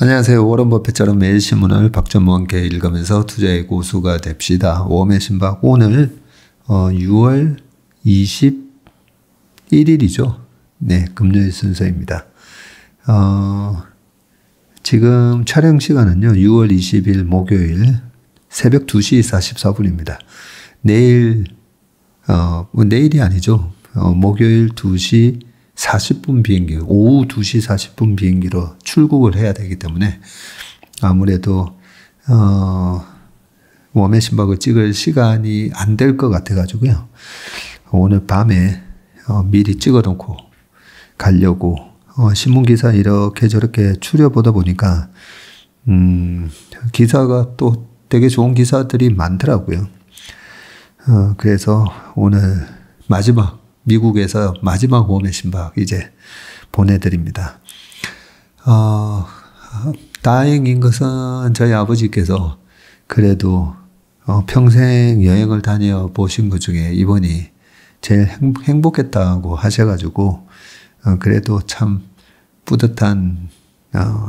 안녕하세요. 워런 버핏처럼 매일 신문을 박전무와 함께 읽으면서 투자의 고수가 됩시다. 웜의 신박 오늘 6월 21일이죠. 네, 금요일 순서입니다. 지금 촬영 시간은요. 6월 20일 목요일 새벽 2시 44분입니다. 내일이 아니죠. 목요일 2시 40분 비행기, 오후 2시 40분 비행기로 출국을 해야 되기 때문에 아무래도 웜의 신박을 찍을 시간이 안 될 것 같아가지고요. 오늘 밤에 미리 찍어놓고 가려고 신문기사 이렇게 저렇게 추려보다 보니까 기사가 또 되게 좋은 기사들이 많더라고요. 그래서 오늘 미국에서 마지막 웜의 신박 이제 보내드립니다. 다행인 것은 저희 아버지께서 그래도 평생 여행을 다녀 보신 것 중에 이번이 제일 행복했다고 하셔가지고 그래도 참 뿌듯한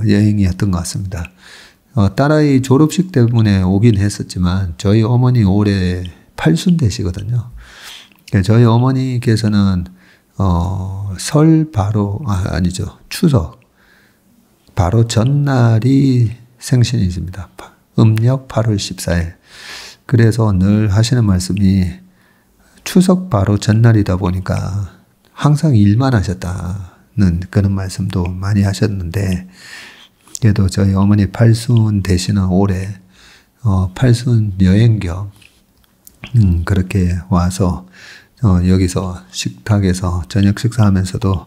여행이었던 것 같습니다. 딸아이 졸업식 때문에 오긴 했었지만 저희 어머니 올해 80 되시거든요. 저희 어머니께서는 추석 바로 전날이 생신이십니다. 음력 8월 14일. 그래서 늘 하시는 말씀이 추석 바로 전날이다 보니까 항상 일만 하셨다는 그런 말씀도 많이 하셨는데, 그래도 저희 어머니 80 되시는 올해 80 여행 겸 그렇게 와서 여기서 식탁에서 저녁 식사하면서도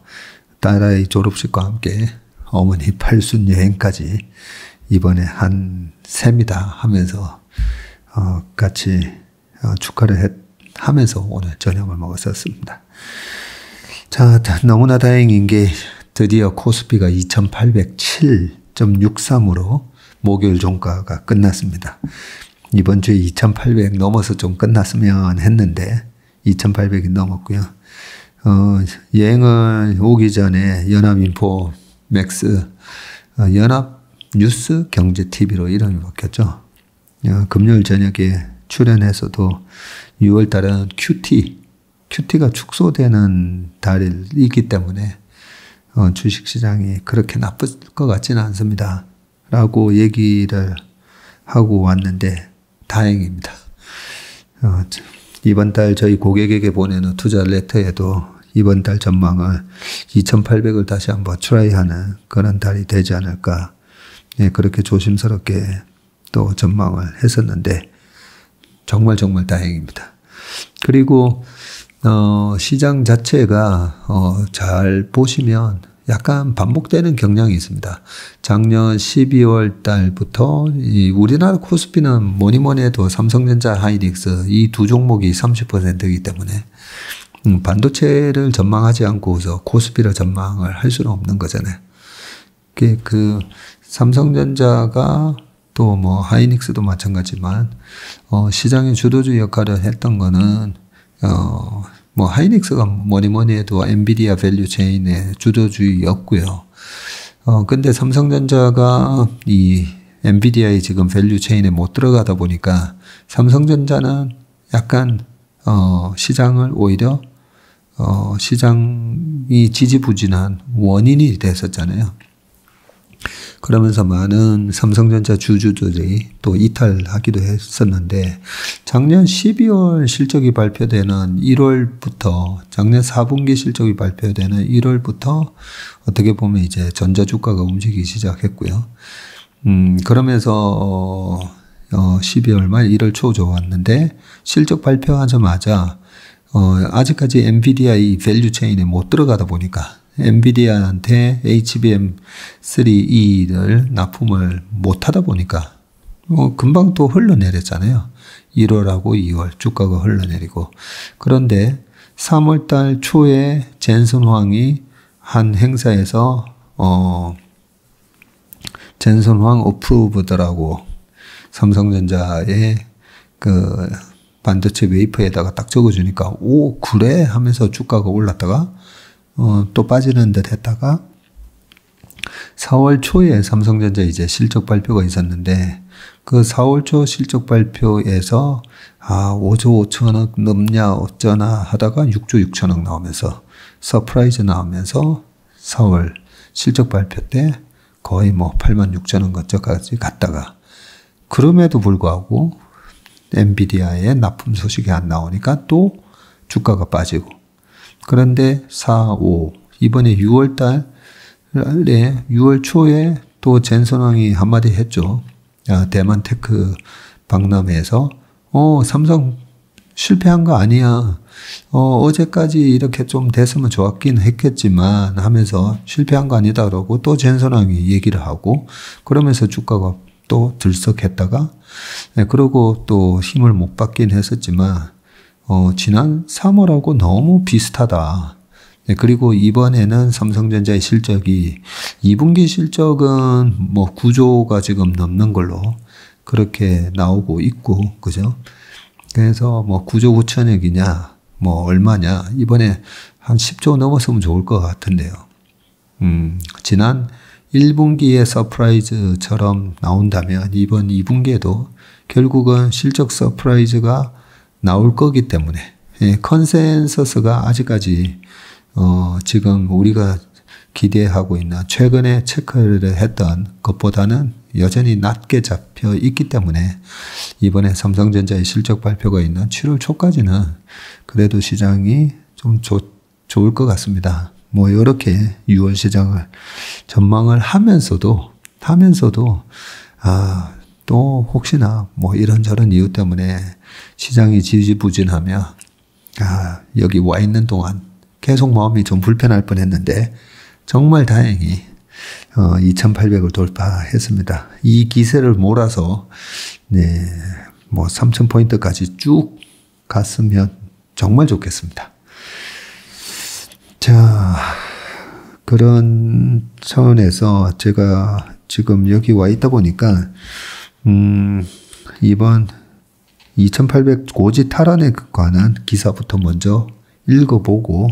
딸아이 졸업식과 함께 어머니 80 여행까지 이번에 한 셈이다 하면서 같이 축하를 하면서 오늘 저녁을 먹었었습니다. 자, 너무나 다행인 게 드디어 코스피가 2807.63으로 목요일 종가가 끝났습니다. 이번 주에 2800 넘어서 좀 끝났으면 했는데 2800이 넘었고요. 여행을 오기 전에 연합인포 맥스, 연합뉴스 경제TV로 이름이 바뀌었죠. 금요일 저녁에 출연해서도 6월달은 QT가 축소되는 달이기 때문에 주식시장이 그렇게 나쁠 것 같지는 않습니다. 라고 얘기를 하고 왔는데 다행입니다. 이번 달 저희 고객에게 보내는 투자 레터에도 이번 달 전망을 2800을 다시 한번 트라이하는 그런 달이 되지 않을까. 네, 그렇게 조심스럽게 또 전망을 했었는데 정말 다행입니다. 그리고 시장 자체가 잘 보시면 약간 반복되는 경향이 있습니다. 작년 12월 달부터 우리나라 코스피는 뭐니 해도 삼성전자, 하이닉스 이 두 종목이 30%이기 때문에 반도체를 전망하지 않고서 코스피를 전망을 할 수는 없는 거잖아요. 그 삼성전자가 또 뭐 하이닉스도 마찬가지지만 시장의 주도주 역할을 했던 거는 뭐 하이닉스가 뭐니 해도 엔비디아 밸류 체인의 주도주의였고요. 근데 삼성전자가 이 엔비디아의 지금 밸류 체인에 못 들어가다 보니까 삼성전자는 약간 시장을 오히려 시장이 지지부진한 원인이 됐었잖아요. 그러면서 많은 삼성전자 주주들이 또 이탈하기도 했었는데 작년 12월 실적이 발표되는 1월부터 작년 4분기 실적이 발표되는 1월부터 어떻게 보면 이제 전자주가가 움직이기 시작했고요. 그러면서 12월 말 1월 초 좋았는데 실적 발표하자마자 아직까지 엔비디아 이 밸류 체인에 못 들어가다 보니까 엔비디아한테 HBM3E를 납품을 못하다 보니까 금방 또 흘러내렸잖아요. 1월하고 2월 주가가 흘러내리고. 그런데 3월달 초에 젠슨 황이 한 행사에서 젠슨 황 어프로브드라고 삼성전자의 그 반도체 웨이퍼에다가 딱 적어주니까 오 그래 하면서 주가가 올랐다가 또 빠지는 듯 했다가 4월 초에 삼성전자 이제 실적 발표가 있었는데 그 4월 초 실적 발표에서 5조 5천억 넘냐 어쩌나 하다가 6조 6천억 나오면서 서프라이즈 나오면서 4월 실적 발표 때 거의 뭐 8만 6천원 근처까지 갔다가 그럼에도 불구하고 엔비디아의 납품 소식이 안 나오니까 또 주가가 빠지고 그런데 4, 5 이번에 6월 달에 6월 초에 또 젠선왕이 한마디 했죠. 대만 테크 박람회에서 삼성 실패한 거 아니야. 어제까지 이렇게 좀 됐으면 좋았긴 했겠지만 하면서 실패한 거 아니다 그러고 또 젠선왕이 얘기를 하고 그러면서 주가가 또 들썩했다가 그러고 또 힘을 못 받긴 했었지만 지난 3월하고 너무 비슷하다. 그리고 이번에는 삼성전자의 실적이 2분기 실적은 뭐 9조가 지금 넘는 걸로 그렇게 나오고 있고 그죠? 그래서 뭐 9조 9천억이냐 뭐 얼마냐 이번에 한 10조 넘었으면 좋을 것 같은데요. 지난 1분기의 서프라이즈처럼 나온다면 이번 2분기에도 결국은 실적 서프라이즈가 나올 거기 때문에 컨센서스가 아직까지 지금 우리가 기대하고 있는 최근에 체크를 했던 것보다는 여전히 낮게 잡혀 있기 때문에 이번에 삼성전자의 실적 발표가 있는 7월 초까지는 그래도 시장이 좀 좋을 것 같습니다. 뭐 이렇게 6월 시장을 전망을 하면서도 또 혹시나 뭐 이런저런 이유 때문에 시장이 지지부진하면 여기 와 있는 동안 계속 마음이 좀 불편할 뻔했는데 정말 다행히 2,800을 돌파했습니다. 이 기세를 몰아서 뭐 3,000포인트까지 쭉 갔으면 정말 좋겠습니다. 자, 그런 차원에서 제가 지금 여기 와 있다 보니까 이번 2,800 고지 탈환에 관한 기사부터 먼저 읽어보고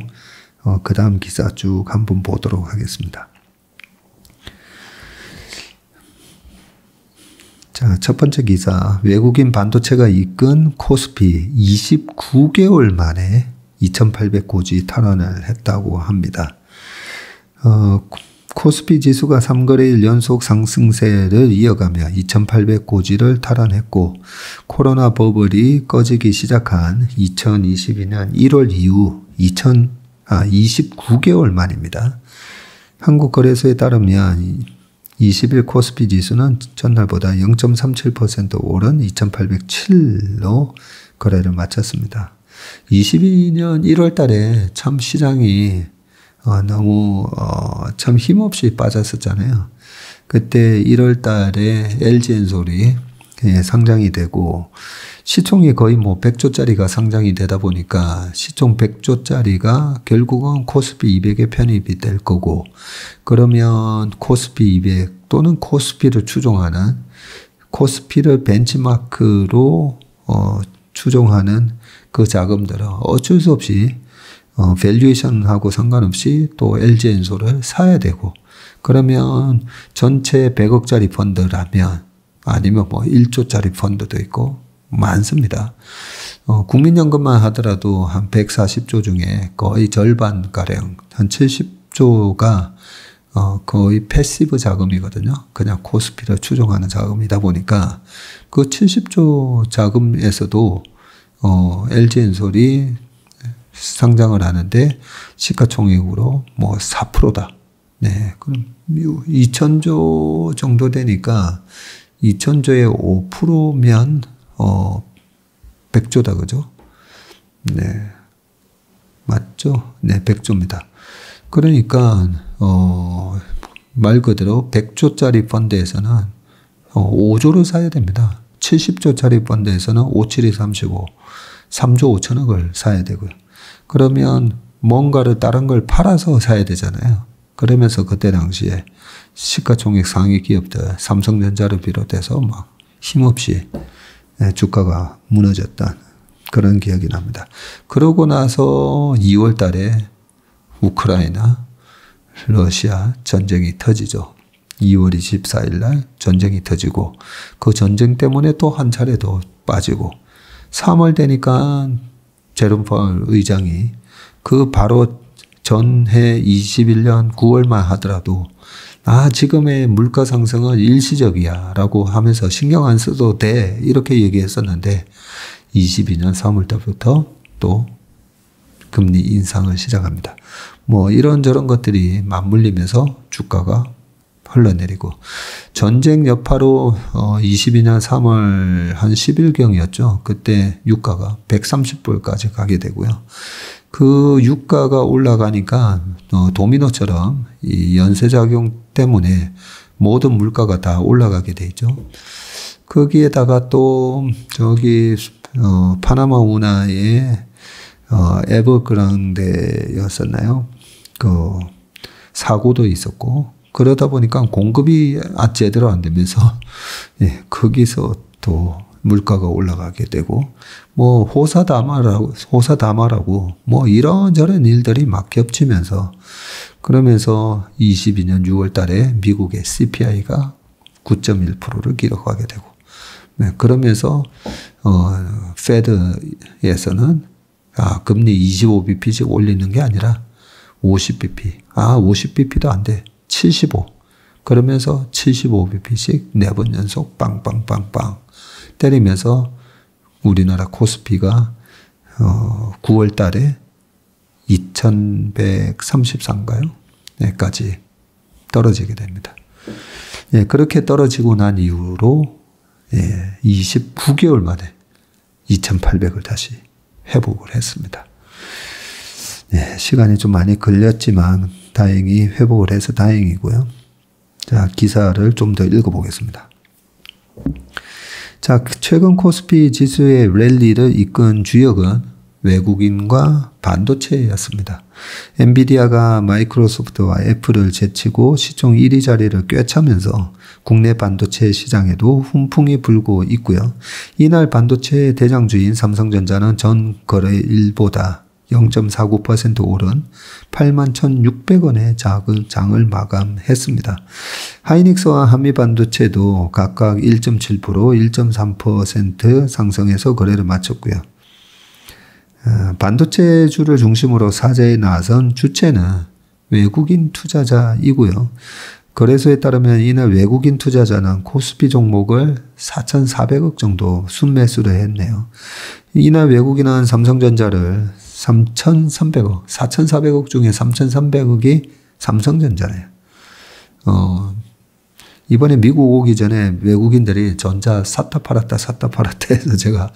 그 다음 기사 쭉 한번 보도록 하겠습니다. 자, 첫 번째 기사. 외국인 반도체가 이끈 코스피 29개월 만에 2,800 고지 탈환을 했다고 합니다. 코스피 지수가 3거래일 연속 상승세를 이어가며 2,800 고지를 탈환했고 코로나 버블이 꺼지기 시작한 2022년 1월 이후 29개월 만입니다. 한국거래소에 따르면 20일 코스피 지수는 전날보다 0.37% 오른 2,807로 거래를 마쳤습니다. 22년 1월 달에 참 시장이 너무 참 힘없이 빠졌었잖아요. 그때 1월 달에 LG엔솔이 상장이 되고 시총이 거의 뭐 100조짜리가 상장이 되다 보니까 시총 100조짜리가 결국은 코스피 200에 편입이 될 거고 그러면 코스피 200 또는 코스피를 추종하는 코스피를 벤치마크로 추종하는 그 자금들은 어쩔 수 없이 밸류에이션하고 상관없이 또 LG엔솔을 사야 되고 그러면 전체 100억짜리 펀드라면 아니면 뭐 1조짜리 펀드도 있고 많습니다. 국민연금만 하더라도 한 140조 중에 거의 절반가량 한 70조가 거의 패시브 자금이거든요. 그냥 코스피를 추종하는 자금이다 보니까 그 70조 자금에서도 LG엔솔이 상장을 하는데 시가총액으로 뭐 4%다. 네, 그럼 2,000조 정도 되니까 2,000조의 5%면 100조다, 그죠? 네, 맞죠? 네, 100조입니다. 그러니까 말 그대로 100조짜리 펀드에서는 5조를 사야 됩니다. 70조짜리 펀드에서는 5, 7이 35, 3조 5천억을 사야 되고요. 그러면 뭔가를 다른 걸 팔아서 사야 되잖아요. 그러면서 그때 당시에 시가총액 상위 기업들, 삼성전자를 비롯해서 막 힘없이 주가가 무너졌던 그런 기억이 납니다. 그러고 나서 2월 달에 우크라이나, 러시아 전쟁이 터지죠. 2월 24일 날 전쟁이 터지고 그 전쟁 때문에 또 한 차례 더 빠지고 3월 되니까 제롬 파월 의장이 그 바로 전해 21년 9월만 하더라도 지금의 물가 상승은 일시적이야 라고 하면서 신경 안 써도 돼 이렇게 얘기했었는데 22년 3월 달부터 또 금리 인상을 시작합니다. 뭐 이런저런 것들이 맞물리면서 주가가 흘러내리고 전쟁 여파로 22년 3월 한 10일경이었죠. 그때 유가가 130불까지 가게 되고요. 그 유가가 올라가니까 도미노처럼 이 연쇄작용 때문에 모든 물가가 다 올라가게 되죠. 거기에다가 또 저기 파나마 운하의 에버그랑데였었나요? 그 사고도 있었고 그러다 보니까 공급이 제대로 안 되면서 거기서 또 물가가 올라가게 되고 뭐 호사다마라고 뭐 이런저런 일들이 막 겹치면서 그러면서 22년 6월 달에 미국의 CPI가 9.1%를 기록하게 되고 그러면서 페드에서는 금리 25bp씩 올리는 게 아니라 50bp 50bp도 안 돼 75 그러면서 75bp씩 4번 연속 빵빵빵빵 때리면서 우리나라 코스피가 9월 달에 2134인가요? 까지 떨어지게 됩니다. 그렇게 떨어지고 난 이후로 29개월 만에 2800을 다시 회복을 했습니다. 시간이 좀 많이 걸렸지만 다행히 회복을 해서 다행이고요. 자, 기사를 좀 더 읽어보겠습니다. 자, 최근 코스피 지수의 랠리를 이끈 주역은 외국인과 반도체였습니다. 엔비디아가 마이크로소프트와 애플을 제치고 시총 1위 자리를 꿰차면서 국내 반도체 시장에도 훈풍이 불고 있고요. 이날 반도체 대장주인 삼성전자는 전 거래일보다 0.49% 오른 81,600원의 장을 마감했습니다. 하이닉스와 한미반도체도 각각 1.7%, 1.3% 상승해서 거래를 마쳤고요. 반도체주를 중심으로 사재에 나선 주체는 외국인 투자자이고요. 거래소에 따르면 이날 외국인 투자자는 코스피 종목을 4,400억 정도 순매수를 했네요. 이날 외국인은 삼성전자를 3,300억, 4,400억 중에 3,300억이 삼성전자네요. 이번에 미국 오기 전에 외국인들이 전자 샀다 팔았다 해서 제가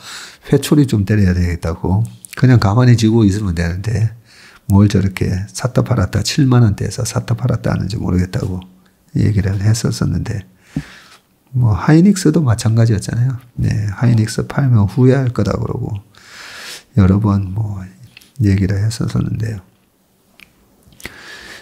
회초리 좀 때려야 되겠다고 그냥 가만히 지고 있으면 되는데 뭘 저렇게 샀다 팔았다 7만 원대에서 샀다 팔았다 하는지 모르겠다고 얘기를 했었었는데 뭐 하이닉스도 마찬가지였잖아요. 하이닉스 팔면 후회할 거다 그러고 여러 번 뭐 얘기를 했었었는데요.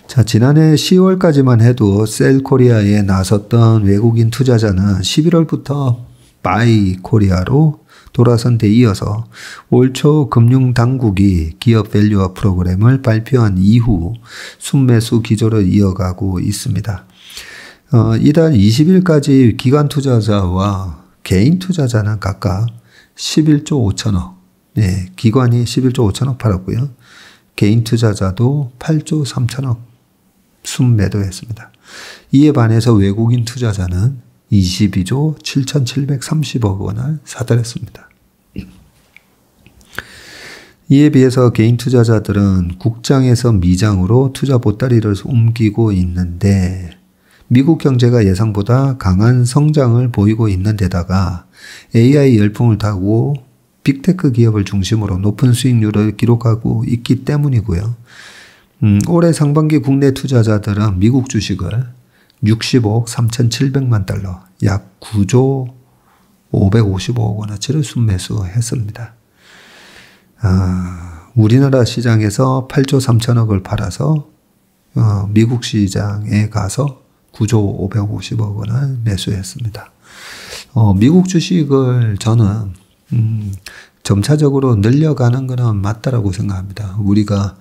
자, 지난해 10월까지만 해도 셀코리아에 나섰던 외국인 투자자는 11월부터 바이 코리아로 돌아선 데 이어서 올 초 금융당국이 기업 밸류업 프로그램을 발표한 이후 순매수 기조를 이어가고 있습니다. 이달 20일까지 기관 투자자와 개인 투자자는 각각 11조 5천억, 기관이 11조 5천억 팔았고요. 개인 투자자도 8조 3천억 순매도했습니다. 이에 반해서 외국인 투자자는 22조 7,730억 원을 사들였습니다. 이에 비해서 개인 투자자들은 국장에서 미장으로 투자 보따리를 옮기고 있는데 미국 경제가 예상보다 강한 성장을 보이고 있는 데다가 AI 열풍을 타고 빅테크 기업을 중심으로 높은 수익률을 기록하고 있기 때문이고요. 올해 상반기 국내 투자자들은 미국 주식을 60억 3,700만 달러, 약 9조 555억 원어치를 순매수했습니다. 우리나라 시장에서 8조 3천억을 팔아서 미국 시장에 가서 9조 550억 원을 매수했습니다. 미국 주식을 저는 점차적으로 늘려가는 것은 맞다라고 생각합니다. 우리가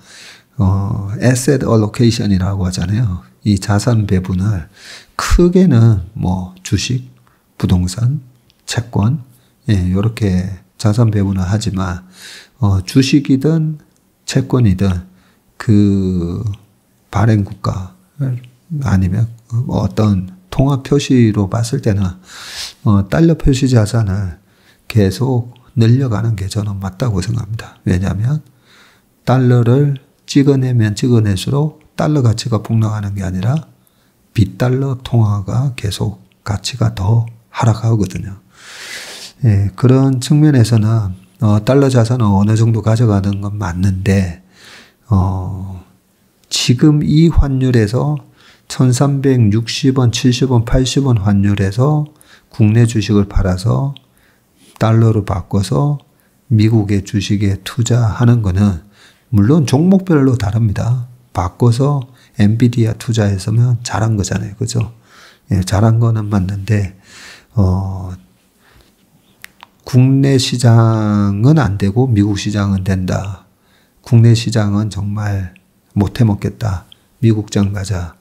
asset allocation이라고 하잖아요. 이 자산 배분을 크게는 뭐 주식, 부동산, 채권, 이렇게 자산 배분을 하지만 주식이든 채권이든 그 발행 국가 아니면 어떤 통화 표시로 봤을 때는 달러 표시 자산을 계속 늘려가는 게 저는 맞다고 생각합니다. 왜냐하면 달러를 찍어내면 찍어낼수록 달러 가치가 폭락하는 게 아니라 빗달러 통화가 계속 가치가 더 하락하거든요. 예, 그런 측면에서는 달러 자산을 어느 정도 가져가는 건 맞는데 지금 이 환율에서 1360원, 70원, 80원 환율에서 국내 주식을 팔아서 달러로 바꿔서 미국의 주식에 투자하는 거는 물론 종목별로 다릅니다. 바꿔서 엔비디아 투자했으면 잘한 거잖아요. 그죠? 예, 잘한 거는 맞는데 국내 시장은 안 되고 미국 시장은 된다. 국내 시장은 정말 못 해먹겠다. 미국장 가자.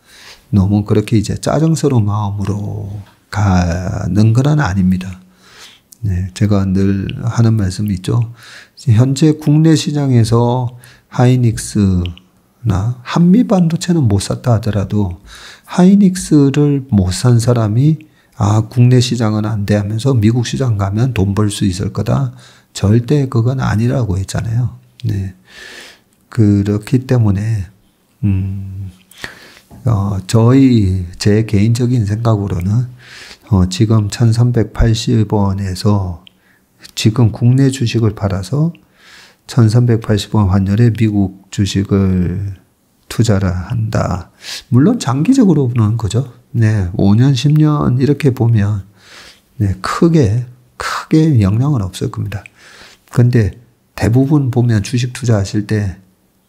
너무 그렇게 이제 짜증스러운 마음으로 가는 건 아닙니다. 네, 제가 늘 하는 말씀이 있죠. 현재 국내 시장에서 하이닉스나 한미반도체는 못 샀다 하더라도 하이닉스를 못 산 사람이 국내 시장은 안 돼 하면서 미국 시장 가면 돈 벌 수 있을 거다. 절대 그건 아니라고 했잖아요. 네. 그렇기 때문에 제 개인적인 생각으로는 지금 1380원에서 지금 국내 주식을 팔아서 1380원 환율에 미국 주식을 투자를 한다. 물론 장기적으로는 그죠. 네, 5년, 10년 이렇게 보면 네, 크게 영향은 없을 겁니다. 근데 대부분 보면 주식 투자하실 때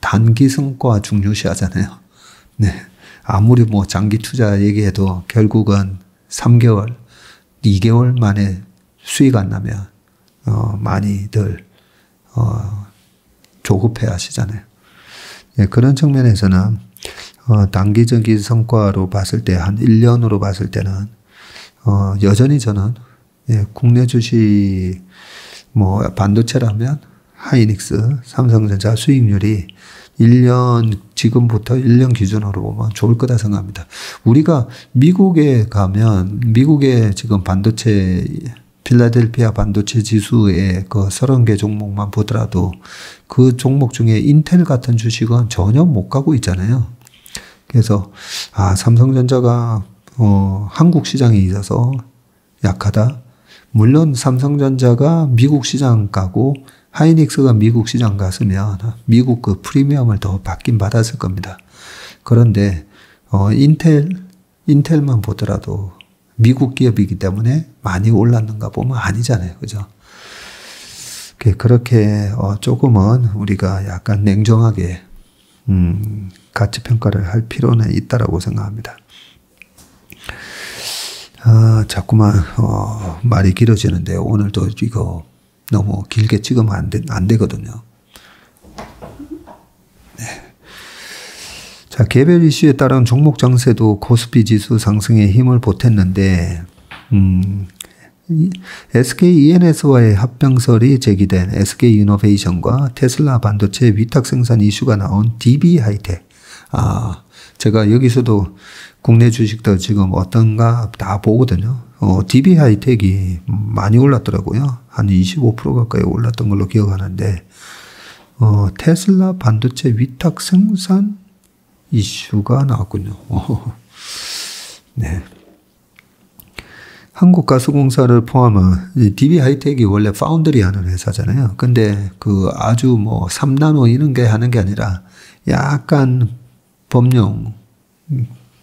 단기 성과 중요시 하잖아요. 네. 아무리 뭐 장기 투자 얘기해도 결국은 3개월, 2개월 만에 수익 안 나면 많이들 조급해 하시잖아요. 네, 그런 측면에서는 단기적인 성과로 봤을 때 한 1년으로 봤을 때는 여전히 저는 국내 주식 뭐 반도체라면 하이닉스, 삼성전자 수익률이 1년 지금부터 1년 기준으로 보면 좋을 거다 생각합니다. 우리가 미국에 가면 미국의 지금 반도체 필라델피아 반도체 지수의 그 30개 종목만 보더라도 그 종목 중에 인텔 같은 주식은 전혀 못 가고 있잖아요. 그래서 삼성전자가 한국 시장에 있어서 약하다. 물론 삼성전자가 미국 시장 가고 하이닉스가 미국 시장 갔으면 미국 그 프리미엄을 더 받긴 받았을 겁니다. 그런데 인텔만 보더라도 미국 기업이기 때문에 많이 올랐는가 보면 아니잖아요. 그죠? 그렇게 조금은 우리가 약간 냉정하게 가치 평가를 할 필요는 있다라고 생각합니다. 자꾸만 말이 길어지는데 오늘도 이거 너무 길게 찍으면 안 되거든요. 네. 자, 개별 이슈에 따른 종목 장세도 코스피 지수 상승에 힘을 보탰는데 SK ENS와의 합병설이 제기된 SK 이노베이션과 테슬라 반도체 위탁 생산 이슈가 나온 DB 하이텍. 제가 여기서도 국내 주식도 지금 어떤가 다 보거든요. DB 하이텍이 많이 올랐더라고요. 한 25% 가까이 올랐던 걸로 기억하는데, 테슬라 반도체 위탁 생산 이슈가 나왔군요. 네. 한국가스공사를 포함한 DB 하이텍이 원래 파운드리 하는 회사잖아요. 근데 그 아주 뭐 3나노 이런 게 하는 게 아니라 약간 범용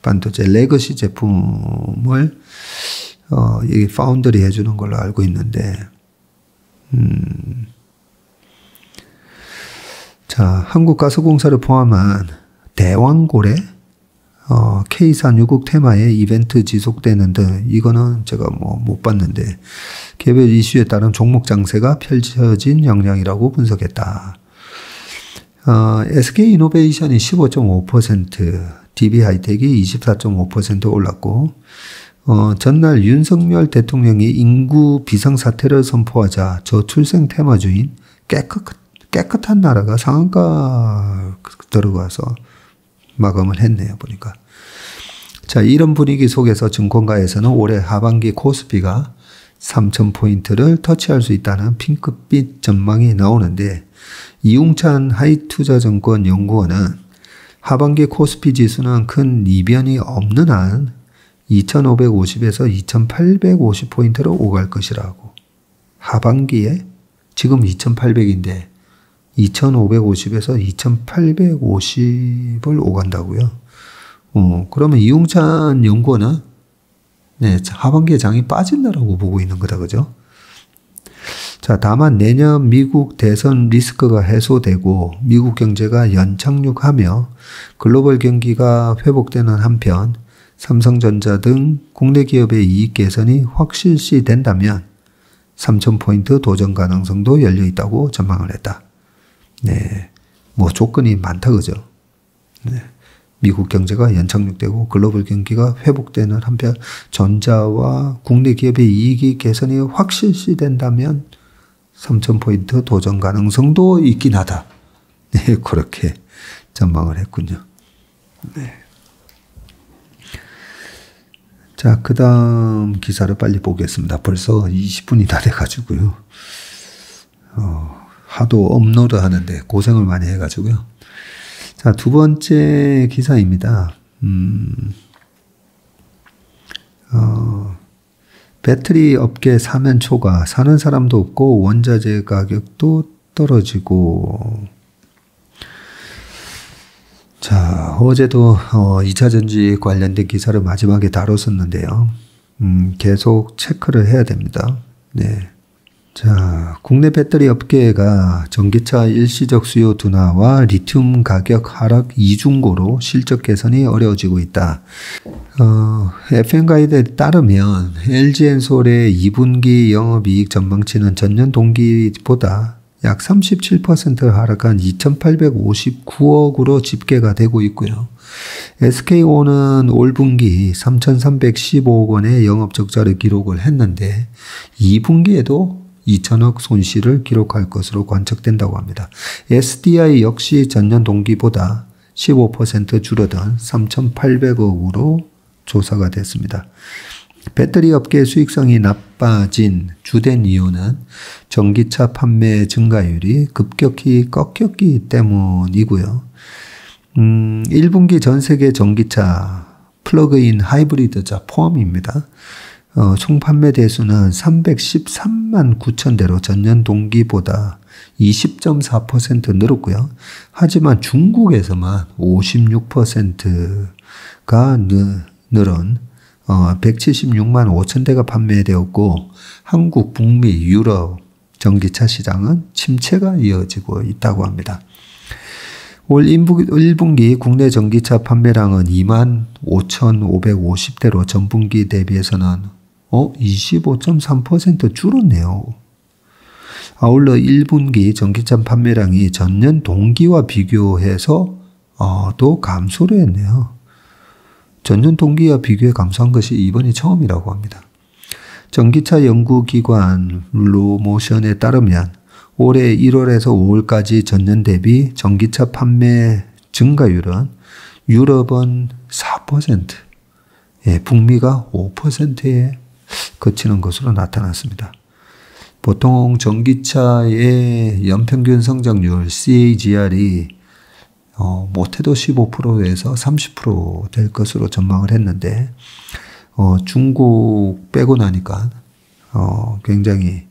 반도체 레거시 제품을 이 파운드리 해주는 걸로 알고 있는데, 자, 한국가스공사를 포함한 대왕고래, K산 유국 테마의 이벤트 지속되는 등 이거는 제가 뭐 못 봤는데 개별 이슈에 따른 종목 장세가 펼쳐진 영향이라고 분석했다. SK이노베이션이 15.5%, DB하이텍이 24.5% 올랐고, 전날 윤석열 대통령이 인구 비상사태를 선포하자 저출생 테마주인 깨끗한 나라가 상한가 들어가서 마감을 했네요, 보니까. 자, 이런 분위기 속에서 증권가에서는 올해 하반기 코스피가 3,000포인트를 터치할 수 있다는 핑크빛 전망이 나오는데, 이웅찬 하이투자증권 연구원은 하반기 코스피 지수는 큰 이변이 없는 한 2,550에서 2,850포인트로 오갈 것이라고. 하반기에 지금 2,800인데 2,550에서 2,850을 오간다고요. 그러면 이웅찬 연구원은 하반기에 장이 빠진다라고 보고 있는 거다, 그죠? 자, 다만 내년 미국 대선 리스크가 해소되고 미국 경제가 연착륙하며 글로벌 경기가 회복되는 한편 삼성전자 등 국내 기업의 이익 개선이 확실시 된다면 3,000포인트 도전 가능성도 열려 있다고 전망을 했다. 네, 뭐 조건이 많다, 그죠? 네. 미국 경제가 연착륙되고 글로벌 경기가 회복되는 한편 전자와 국내 기업의 이익이 개선이 확실시 된다면 3,000포인트 도전 가능성도 있긴 하다. 네, 그렇게 전망을 했군요. 네. 자, 그 다음 기사를 빨리 보겠습니다. 벌써 20분이 다 돼가지고요. 하도 업로드 하는데 고생을 많이 해가지고요. 자, 두 번째 기사입니다. 배터리 업계 사면 초과, 사는 사람도 없고 원자재 가격도 떨어지고. 자, 어제도 2차전지 관련된 기사를 마지막에 다뤘었는데요. 계속 체크를 해야 됩니다. 네. 자, 국내 배터리 업계가 전기차 일시적 수요 둔화와 리튬 가격 하락 이중고로 실적 개선이 어려워지고 있다. FM 가이드에 따르면 LG엔솔의 2분기 영업이익 전망치는 전년 동기보다 약 37% 하락한 2,859억으로 집계가 되고 있고요. SK온은 올 분기 3,315억 원의 영업 적자를 기록을 했는데 2분기에도 2천억 손실을 기록할 것으로 관측된다고 합니다. SDI 역시 전년 동기보다 15% 줄어든 3,800억으로 조사가 됐습니다. 배터리 업계 수익성이 나빠진 주된 이유는 전기차 판매 증가율이 급격히 꺾였기 때문이고요. 1분기 전 세계 전기차 플러그인 하이브리드차 포함입니다. 총 판매 대수는 313만 9천 대로 전년 동기보다 20.4% 늘었고요. 하지만 중국에서만 56%가 늘은 176만 5천 대가 판매되었고 한국, 북미, 유럽 전기차 시장은 침체가 이어지고 있다고 합니다. 올 1분기 국내 전기차 판매량은 2만 5,550대로 전분기 대비해서는 25.3% 줄었네요. 아울러 1분기 전기차 판매량이 전년 동기와 비교해서 또 감소를 했네요. 전년 동기와 비교해 감소한 것이 이번이 처음이라고 합니다. 전기차 연구기관 루모션에 따르면 올해 1월에서 5월까지 전년 대비 전기차 판매 증가율은 유럽은 4%, 북미가 5%에 그치는 것으로 나타났습니다. 보통 전기차의 연평균 성장률 CAGR이 못해도 15%에서 30% 될 것으로 전망을 했는데 중국 빼고 나니까 굉장히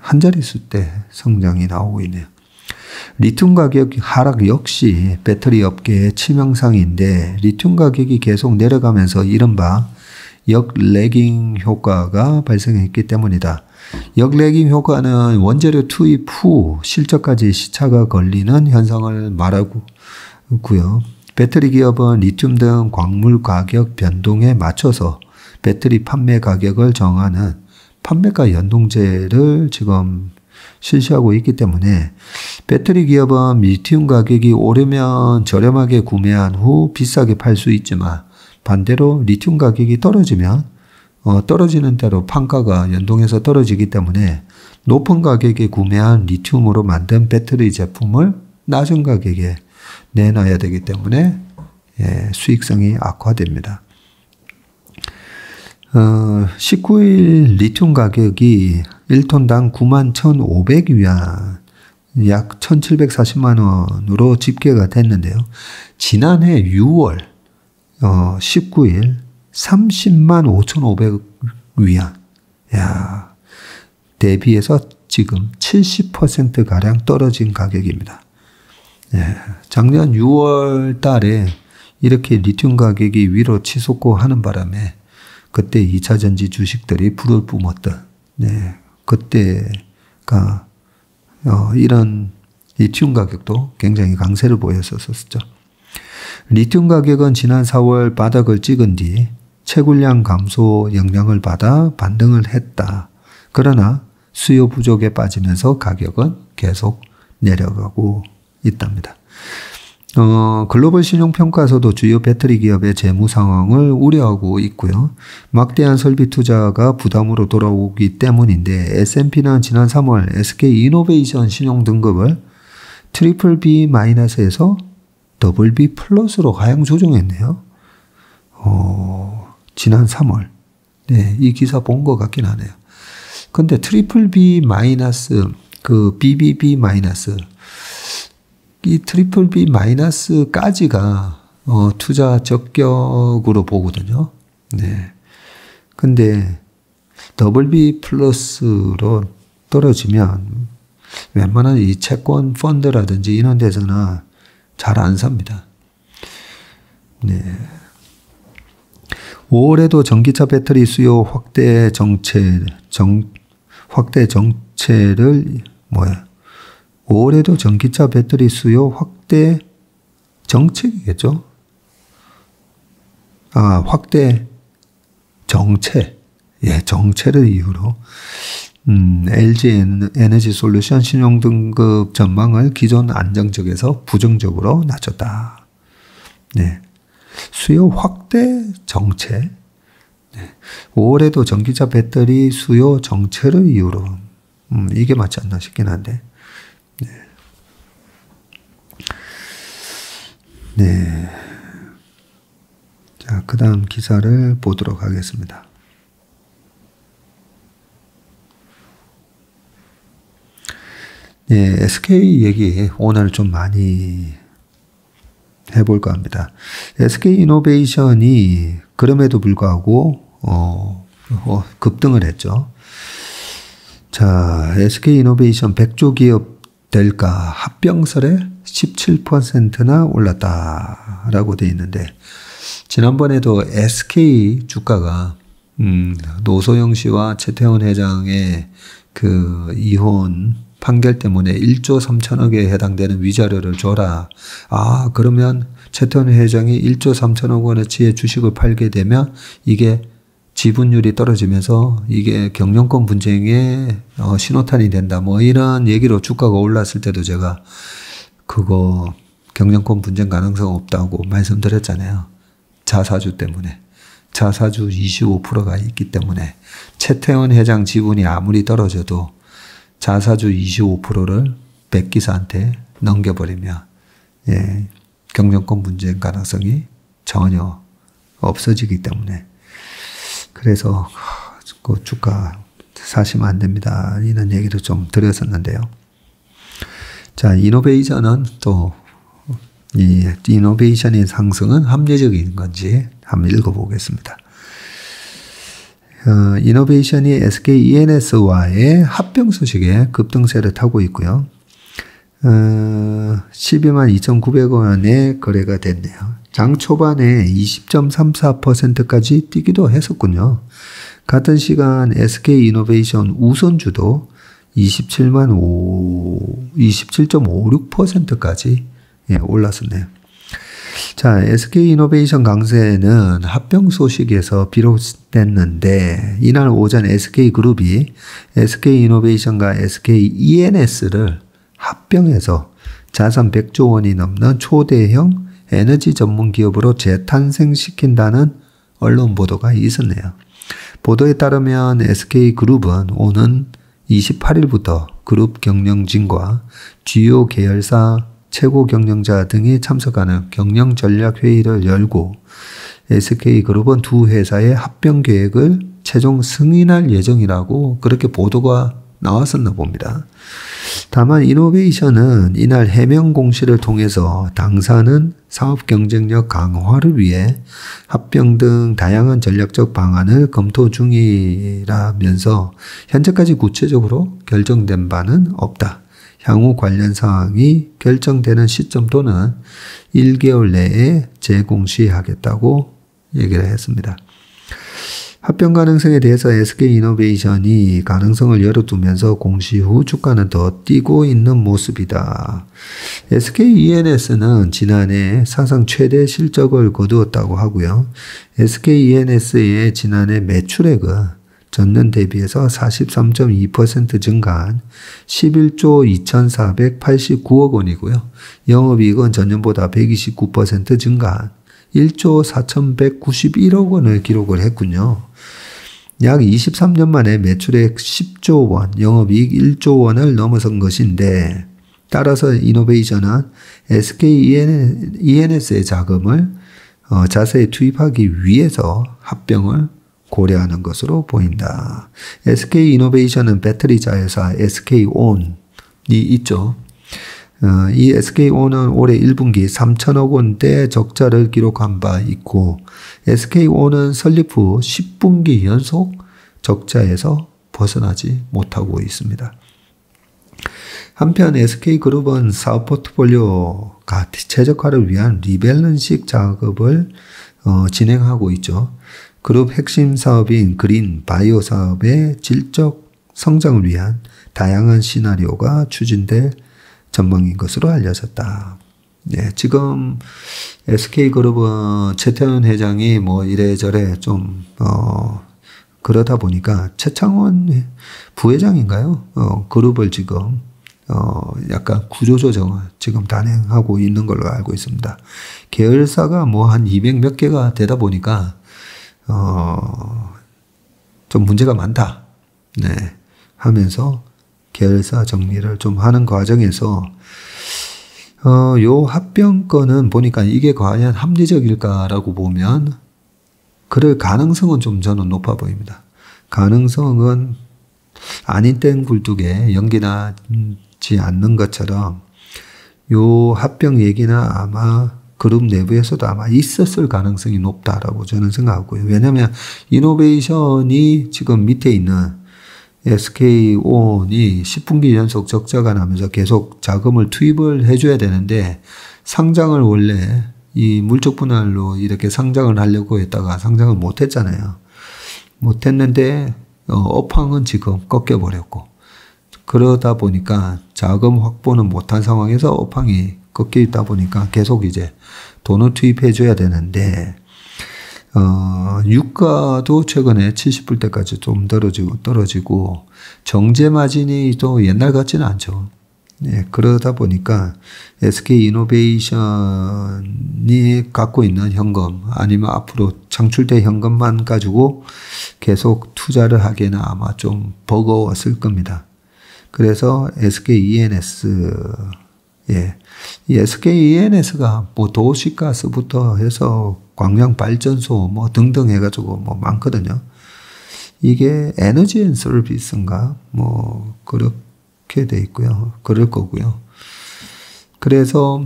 한 자릿수 대 성장이 나오고 있네요. 리튬 가격 하락 역시 배터리 업계의 치명상인데 리튬 가격이 계속 내려가면서 이른바 역레깅 효과가 발생했기 때문이다. 역레깅 효과는 원재료 투입 후 실적까지 시차가 걸리는 현상을 말하고요. 배터리 기업은 리튬 등 광물 가격 변동에 맞춰서 배터리 판매 가격을 정하는 판매가 연동제를 지금 실시하고 있기 때문에 배터리 기업은 리튬 가격이 오르면 저렴하게 구매한 후 비싸게 팔 수 있지만 반대로 리튬 가격이 떨어지면 떨어지는 대로 판가가 연동해서 떨어지기 때문에 높은 가격에 구매한 리튬으로 만든 배터리 제품을 낮은 가격에 내놔야 되기 때문에 수익성이 악화됩니다. 19일 리튬 가격이 1톤당 91,500위안, 약 1,740만 원으로 집계가 됐는데요. 지난해 6월 19일 305,500 위안. 야, 대비해서 지금 70%가량 떨어진 가격입니다. 작년 6월 달에 이렇게 리튬 가격이 위로 치솟고 하는 바람에 그때 2차전지 주식들이 불을 뿜었던, 그때가, 이런 리튬 가격도 굉장히 강세를 보였었죠. 리튬 가격은 지난 4월 바닥을 찍은 뒤 채굴량 감소 영향을 받아 반등을 했다. 그러나 수요 부족에 빠지면서 가격은 계속 내려가고 있답니다. 글로벌 신용평가서도 주요 배터리 기업의 재무 상황을 우려하고 있고요. 막대한 설비 투자가 부담으로 돌아오기 때문인데 S&P는 지난 3월 SK 이노베이션 신용 등급을 BBB-에서 BB 플러스로 하향 조정했네요. 지난 3월. 이 기사 본 것 같긴 하네요. 근데 BBB- 그 BBB- 이 BBB-까지가 투자 적격으로 보거든요. 근데 BB 플러스로 떨어지면 웬만한 이 채권 펀드라든지 이런 데서는 잘 안 삽니다. 5월에도 전기차 배터리 수요 확대 정체를 5월에도 전기차 배터리 수요 확대 정책이겠죠? 확대 정체. 정체를 이유로 LG 에너지 솔루션 신용 등급 전망을 기존 안정적에서 부정적으로 낮췄다. 수요 확대 정체. 5월에도 전기차 배터리 수요 정체를 이유로 이게 맞지 않나 싶긴 한데. 자, 그 다음 기사를 보도록 하겠습니다. SK 얘기 오늘 좀 많이 해볼까 합니다. SK 이노베이션이 그럼에도 불구하고 급등을 했죠. 자, SK 이노베이션 100조 기업 될까 합병설에 17%나 올랐다라고 돼 있는데, 지난번에도 SK 주가가 노소영 씨와 최태원 회장의 그 이혼 판결 때문에 1조 3천억에 해당되는 위자료를 줘라. 그러면 최태원 회장이 1조 3천억 원어치의 주식을 팔게 되면 이게 지분율이 떨어지면서 이게 경영권 분쟁의 신호탄이 된다. 뭐 이런 얘기로 주가가 올랐을 때도 제가 그거 경영권 분쟁 가능성 없다고 말씀드렸잖아요. 자사주 때문에. 자사주 25%가 있기 때문에 최태원 회장 지분이 아무리 떨어져도 자사주 25%를 백기사한테 넘겨버리면 경영권 분쟁 가능성이 전혀 없어지기 때문에, 그래서 그 주가 사시면 안 됩니다. 이런 얘기를 좀 드렸었는데요. 자, 이노베이션은 또 이 이노베이션의 상승은 합리적인 건지 한번 읽어보겠습니다. 이노베이션이 SK E&S와의 합병 소식에 급등세를 타고 있고요. 12만 2,900원에 거래가 됐네요. 장 초반에 20.34%까지 뛰기도 했었군요. 같은 시간 SK 이노베이션 우선주도 27.56%까지 올랐었네요. 자, SK 이노베이션 강세는 합병 소식에서 비롯됐는데, 이날 오전 SK 그룹이 SK 이노베이션과 SK E&S를 합병해서 자산 100조 원이 넘는 초대형 에너지 전문 기업으로 재탄생시킨다는 언론 보도가 있었네요. 보도에 따르면 SK그룹은 오는 28일부터 그룹 경영진과 주요 계열사 최고 경영자 등이 참석하는 경영 전략 회의를 열고 SK그룹은 두 회사의 합병 계획을 최종 승인할 예정이라고 그렇게 보도가 나왔었나 봅니다. 다만 이노베이션은 이날 해명 공시를 통해서 당사는 사업 경쟁력 강화를 위해 합병 등 다양한 전략적 방안을 검토 중이라면서 현재까지 구체적으로 결정된 바는 없다. 향후 관련 사항이 결정되는 시점 또는 1개월 내에 재공시하겠다고 얘기를 했습니다. 합병 가능성에 대해서 SK이노베이션이 가능성을 열어두면서 공시 후 주가는 더 뛰고 있는 모습이다. SKENS는 지난해 사상 최대 실적을 거두었다고 하고요. SKENS의 지난해 매출액은 전년 대비해서 43.2% 증가한 11조 2,489억 원이고요. 영업이익은 전년보다 129% 증가한 1조 4,191억 원을 기록을 했군요. 약 23년 만에 매출액 10조 원, 영업이익 1조 원을 넘어선 것인데 따라서 이노베이션은 SKENS의 자금을 자세히 투입하기 위해서 합병을 고려하는 것으로 보인다. SK이노베이션은 배터리 자회사 SK온이 있죠. 이 SK온은 올해 1분기 3천억 원대 적자를 기록한 바 있고 SK온은 설립 후 10분기 연속 적자에서 벗어나지 못하고 있습니다. 한편 SK그룹은 사업 포트폴리오 가치 최적화를 위한 리밸런싱 작업을 진행하고 있죠. 그룹 핵심 사업인 그린 바이오 사업의 질적 성장을 위한 다양한 시나리오가 추진될 전망인 것으로 알려졌다. 네, 지금 SK그룹은 최태원 회장이 뭐 이래저래 좀 그러다 보니까 최창원 부회장인가요? 그룹을 지금 약간 구조조정을 지금 단행하고 있는 걸로 알고 있습니다. 계열사가 뭐 한 200 몇 개가 되다 보니까 좀 문제가 많다. 네, 하면서 계열사 정리를 좀 하는 과정에서 요 합병권은 보니까 이게 과연 합리적일까라고 보면 그럴 가능성은 좀 저는 높아 보입니다. 가능성은 아닌 땐 굴뚝에 연기 나지 않는 것처럼 요 합병 얘기는 아마 그룹 내부에서도 아마 있었을 가능성이 높다라고 저는 생각하고요. 왜냐하면 이노베이션이 지금 밑에 있는 SK온이 10분기 연속 적자가 나면서 계속 자금을 투입을 해줘야 되는데 상장을 원래 이 물적 분할로 이렇게 상장을 하려고 했다가 상장을 못했잖아요. 못했는데 업황은 지금 꺾여버렸고 그러다 보니까 자금 확보는 못한 상황에서 업황이 꺾여 있다 보니까 계속 이제 돈을 투입해줘야 되는데 유가도 최근에 70불대까지 좀 떨어지고 정제 마진이 또 옛날 같지는 않죠. 네, 그러다 보니까 SK이노베이션이 갖고 있는 현금 아니면 앞으로 창출될 현금만 가지고 계속 투자를 하기에는 아마 좀 버거웠을 겁니다. 그래서 SKENS 이 SKENS가 뭐 도시가스부터 해서 광양발전소 뭐 등등 해가지고 뭐 많거든요. 이게 에너지 앤 서비스인가 뭐 그렇게 돼 있고요. 그럴 거고요. 그래서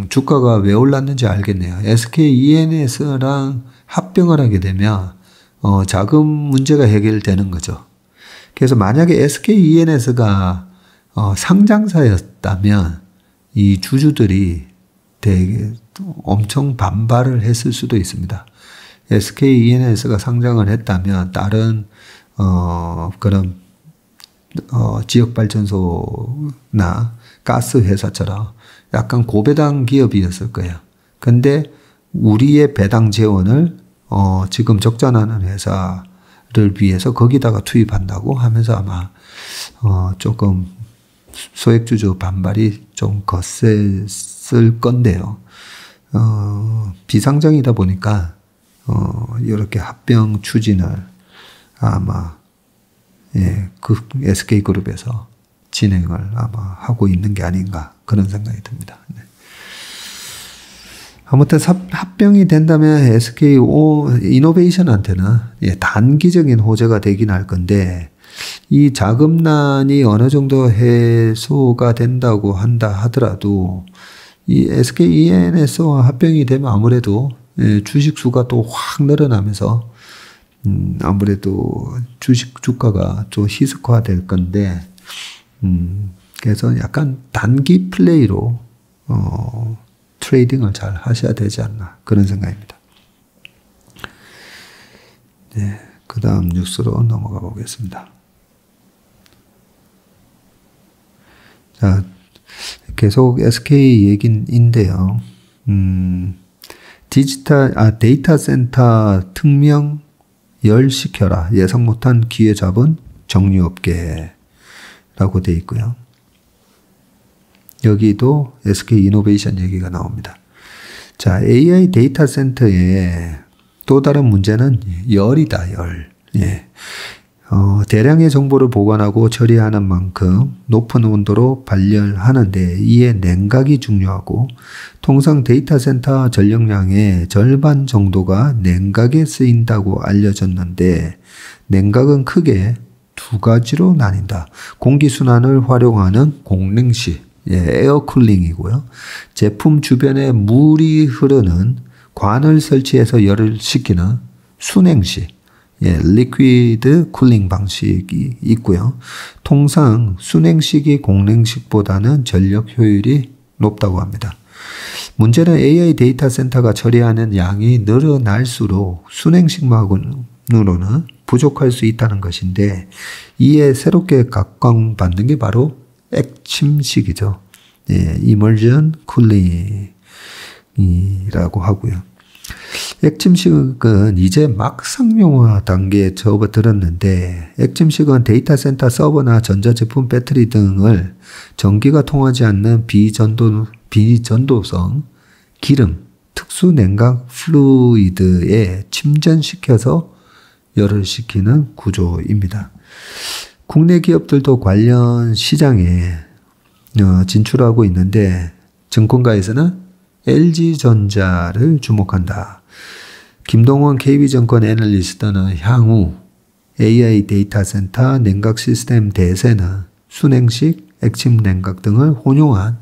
주가가 왜 올랐는지 알겠네요. SKENS랑 합병을 하게 되면 자금 문제가 해결되는 거죠. 그래서 만약에 SKENS가 상장사였다면 이 주주들이 되게 엄청 반발을 했을 수도 있습니다. SKENS가 상장을 했다면 다른 그런 지역발전소나 가스 회사처럼 약간 고배당 기업이었을 거예요. 근데 우리의 배당 재원을 지금 적자나는 회사를 위해서 거기다가 투입한다고 하면서 아마 조금 소액주주 반발이 좀 거셌을 건데요. 비상장이다 보니까 이렇게 합병 추진을 아마 그 SK그룹에서 진행을 아마 하고 있는 게 아닌가 그런 생각이 듭니다. 네. 아무튼 합병이 된다면 SK 이노베이션한테는 단기적인 호재가 되긴 할 건데 이 자금난이 어느 정도 해소가 된다고 한다 하더라도 이 SK E&S와 합병이 되면 아무래도 주식 수가 또 확 늘어나면서 아무래도 주식 주가가 좀 희석화될 건데 그래서 약간 단기 플레이로 트레이딩을 잘 하셔야 되지 않나 그런 생각입니다. 네, 그 다음 뉴스로 넘어가 보겠습니다. 자, 계속 SK 얘기인데요. 데이터 센터 특명 열시켜라. 예상 못한 기회 잡은 정유업계라고 되어 있고요. 여기도 SK 이노베이션 얘기가 나옵니다. 자, AI 데이터 센터의 또 다른 문제는 열이다, 열. 대량의 정보를 보관하고 처리하는 만큼 높은 온도로 발열하는데 이에 냉각이 중요하고 통상 데이터 센터 전력량의 절반 정도가 냉각에 쓰인다고 알려졌는데 냉각은 크게 두 가지로 나뉜다. 공기순환을 활용하는 공냉시, 에어쿨링이고요. 제품 주변에 물이 흐르는 관을 설치해서 열을 식히는 순행시, 리퀴드 쿨링 방식이 있고요. 통상 순행식이 공냉식보다는 전력 효율이 높다고 합니다. 문제는 AI 데이터 센터가 처리하는 양이 늘어날수록 순행식만으로는 부족할 수 있다는 것인데 이에 새롭게 각광받는 게 바로 액침식이죠. 이머전 쿨링이라고 하고요. 액침식은 이제 막 상용화 단계에 접어들었는데 액침식은 데이터 센터 서버나 전자제품 배터리 등을 전기가 통하지 않는 비전도성 기름, 특수 냉각 플루이드에 침전시켜서 열을 식히는 구조입니다. 국내 기업들도 관련 시장에 진출하고 있는데 증권가에서는 LG전자를 주목한다. 김동원 KB증권 애널리스트는 향후 AI 데이터 센터 냉각 시스템 대세는 순행식, 액침 냉각 등을 혼용한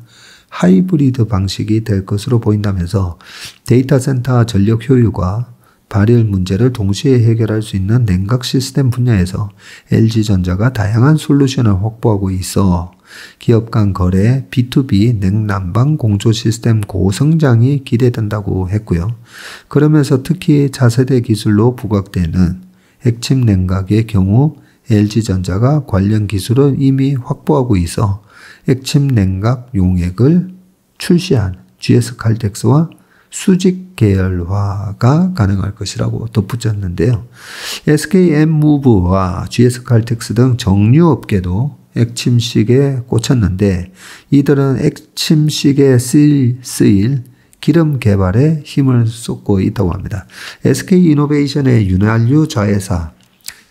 하이브리드 방식이 될 것으로 보인다면서 데이터 센터 전력 효율과 발열 문제를 동시에 해결할 수 있는 냉각 시스템 분야에서 LG전자가 다양한 솔루션을 확보하고 있어 기업 간 거래, B2B 냉난방 공조 시스템 고성장이 기대된다고 했고요. 그러면서 특히 차세대 기술로 부각되는 액침 냉각의 경우 LG전자가 관련 기술을 이미 확보하고 있어 액침 냉각 용액을 출시한 GS칼텍스와 수직 계열화가 가능할 것이라고 덧붙였는데요. SKM무브와 GS칼텍스 등 정유업계도 액침식에 꽂혔는데 이들은 액침식에 쓰일 기름 개발에 힘을 쏟고 있다고 합니다. SK이노베이션의 윤활유 자회사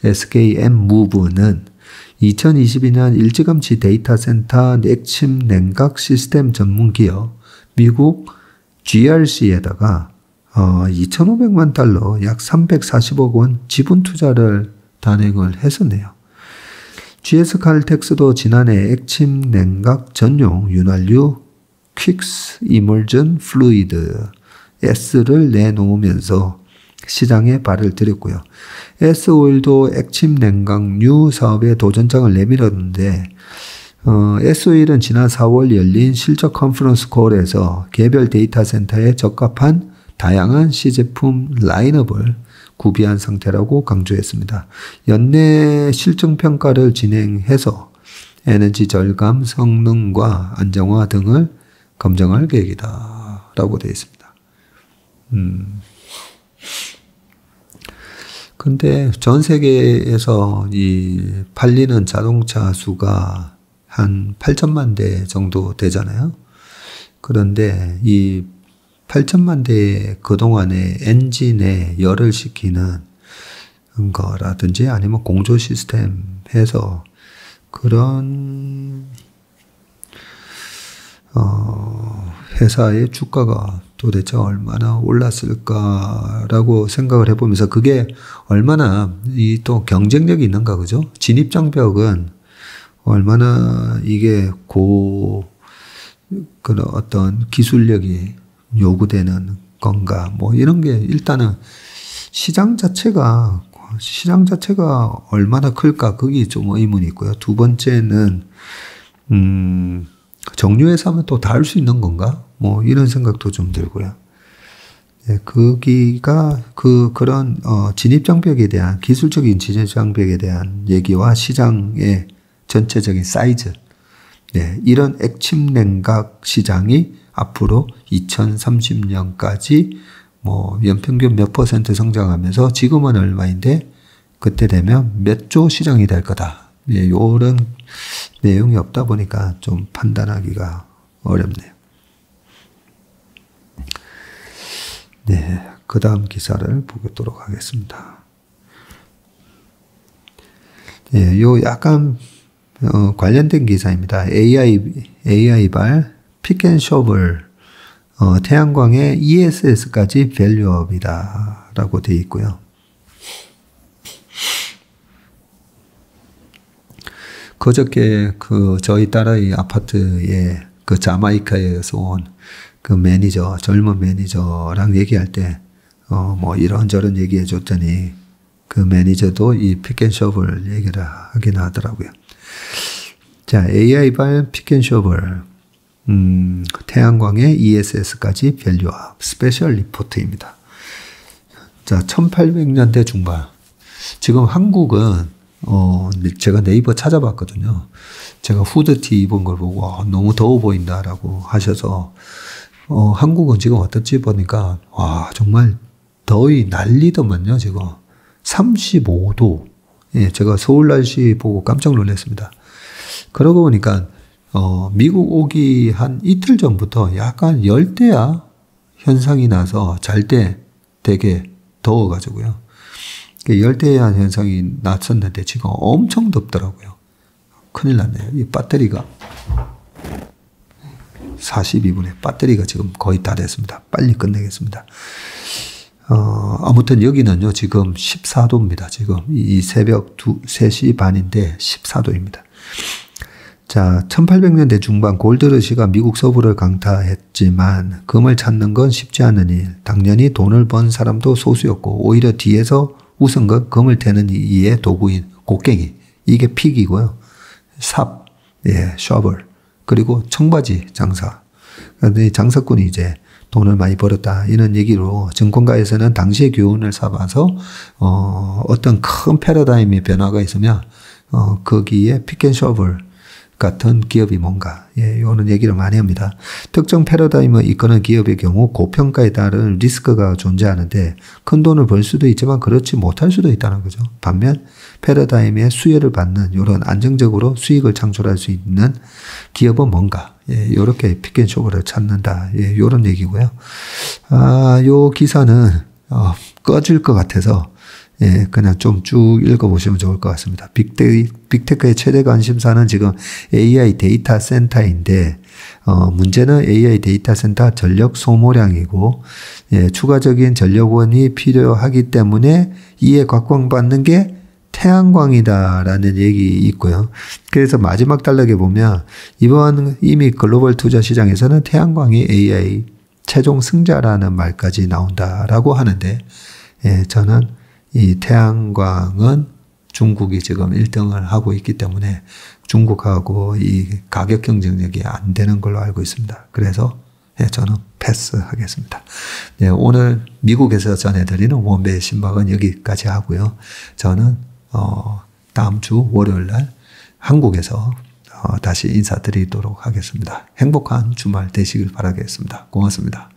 SKM무브는 2022년 일찌감치 데이터 센터 액침 냉각 시스템 전문 기업 미국 GRC에다가 2,500만 달러 약 340억 원 지분 투자를 단행을 했었네요. GS칼텍스도 지난해 액침 냉각 전용 윤활유 퀵스 이멀전 플루이드 S를 내놓으면서 시장에 발을 들였고요. S오일도 액침 냉각유 사업에 도전장을 내밀었는데 S오일은 지난 4월 열린 실적 컨퍼런스 콜에서 개별 데이터 센터에 적합한 다양한 시제품 라인업을 구비한 상태라고 강조했습니다. 연내 실증평가를 진행해서 에너지 절감, 성능과 안정화 등을 검증할 계획이다 라고 되어 있습니다. 근데 전 세계에서 이 팔리는 자동차 수가 한 8천만 대 정도 되잖아요. 그런데 이 8천만 대의 그동안의 엔진에 열을 식히는 거라든지 아니면 공조 시스템 해서 그런 회사의 주가가 도대체 얼마나 올랐을까라고 생각을 해보면서 그게 얼마나 이 또 경쟁력이 있는가, 그죠? 진입장벽은 얼마나 이게 그런 어떤 기술력이 요구되는 건가, 뭐 이런 게 일단은 시장 자체가 얼마나 클까, 그게 좀 의문이 있고요. 두 번째는, 정유회사면 또 다 할 수 있는 건가? 뭐, 이런 생각도 좀 들고요. 예, 거기가 그런, 진입장벽에 대한, 기술적인 진입장벽에 대한 얘기와 시장의 전체적인 사이즈. 네, 이런 액침 냉각 시장이 앞으로 2030년까지 뭐, 연평균 몇 % 성장하면서 지금은 얼마인데, 그때 되면 몇 조 시장이 될 거다. 예, 요런 내용이 없다 보니까 좀 판단하기가 어렵네요. 네, 그 다음 기사를 보도록 하겠습니다. 예, 요 약간 관련된 기사입니다. AI발 픽앤쇼블 태양광의 ESS까지 밸류업이다 라고 되어 있고요. 그저께 저희 딸의 아파트에 자마이카에서 온 매니저, 젊은 매니저랑 얘기할 때, 뭐 이런저런 얘기해 줬더니 그 매니저도 이 픽앤쇼블 얘기를 하긴 하더라고요. 자, AI발 픽앤쇼블, 태양광의 ESS까지 밸류업, 스페셜 리포트입니다. 자, 1800년대 중반. 지금 한국은 제가 네이버 찾아봤거든요. 제가 후드티 입은 걸 보고 너무 더워 보인다라고 하셔서 한국은 지금 어떨지 보니까 와 정말 더위 난리더만요. 지금 35도. 예, 제가 서울 날씨 보고 깜짝 놀랐습니다. 그러고 보니까 미국 오기 한 이틀 전부터 약간 열대야 현상이 나서 잘 때 되게 더워가지고요. 열대야 현상이 났었는데 지금 엄청 덥더라고요. 큰일 났네요. 이 배터리가 42분에 배터리가 지금 거의 다 됐습니다. 빨리 끝내겠습니다. 아무튼 여기는요 지금 14도입니다. 지금 이 새벽 3시 반인데 14도입니다. 자, 1800년대 중반 골드러시가 미국 서부를 강타했지만 금을 찾는 건 쉽지 않은 일. 당연히 돈을 번 사람도 소수였고 오히려 뒤에서 우선 건 금을 태는 이의 도구인 곡괭이. 이게 픽이고요. 삽, 예, 셔벌. 그리고 청바지 장사. 그런데 장사꾼이 이제 돈을 많이 벌었다. 이런 얘기로 증권가에서는 당시의 교훈을 삼아서 어떤 큰 패러다임의 변화가 있으면 거기에 픽앤셔벌 같은 기업이 뭔가, 예, 요런 얘기를 많이 합니다. 특정 패러다임을 이끄는 기업의 경우 고평가에 따른 리스크가 존재하는데 큰 돈을 벌 수도 있지만 그렇지 못할 수도 있다는 거죠. 반면 패러다임의 수혜를 받는 요런 안정적으로 수익을 창출할 수 있는 기업은 뭔가, 예, 요렇게 픽앤쇼블을 찾는다. 예, 요런 얘기고요. 요 기사는 꺼질 것 같아서 예, 그냥 좀 쭉 읽어보시면 좋을 것 같습니다. 빅테크의 최대 관심사는 지금 AI 데이터 센터인데, 문제는 AI 데이터 센터 전력 소모량이고, 예, 추가적인 전력원이 필요하기 때문에 이에 각광받는 게 태양광이다라는 얘기 있고요. 그래서 마지막 단락에 보면, 이번 이미 글로벌 투자 시장에서는 태양광이 AI 최종 승자라는 말까지 나온다라고 하는데, 예, 저는 이 태양광은 중국이 지금 1등을 하고 있기 때문에 중국하고 이 가격 경쟁력이 안 되는 걸로 알고 있습니다. 그래서 예, 저는 패스하겠습니다. 네, 오늘 미국에서 전해드리는 원배의 신박은 여기까지 하고요. 저는 다음 주 월요일 날 한국에서 다시 인사드리도록 하겠습니다. 행복한 주말 되시길 바라겠습니다. 고맙습니다.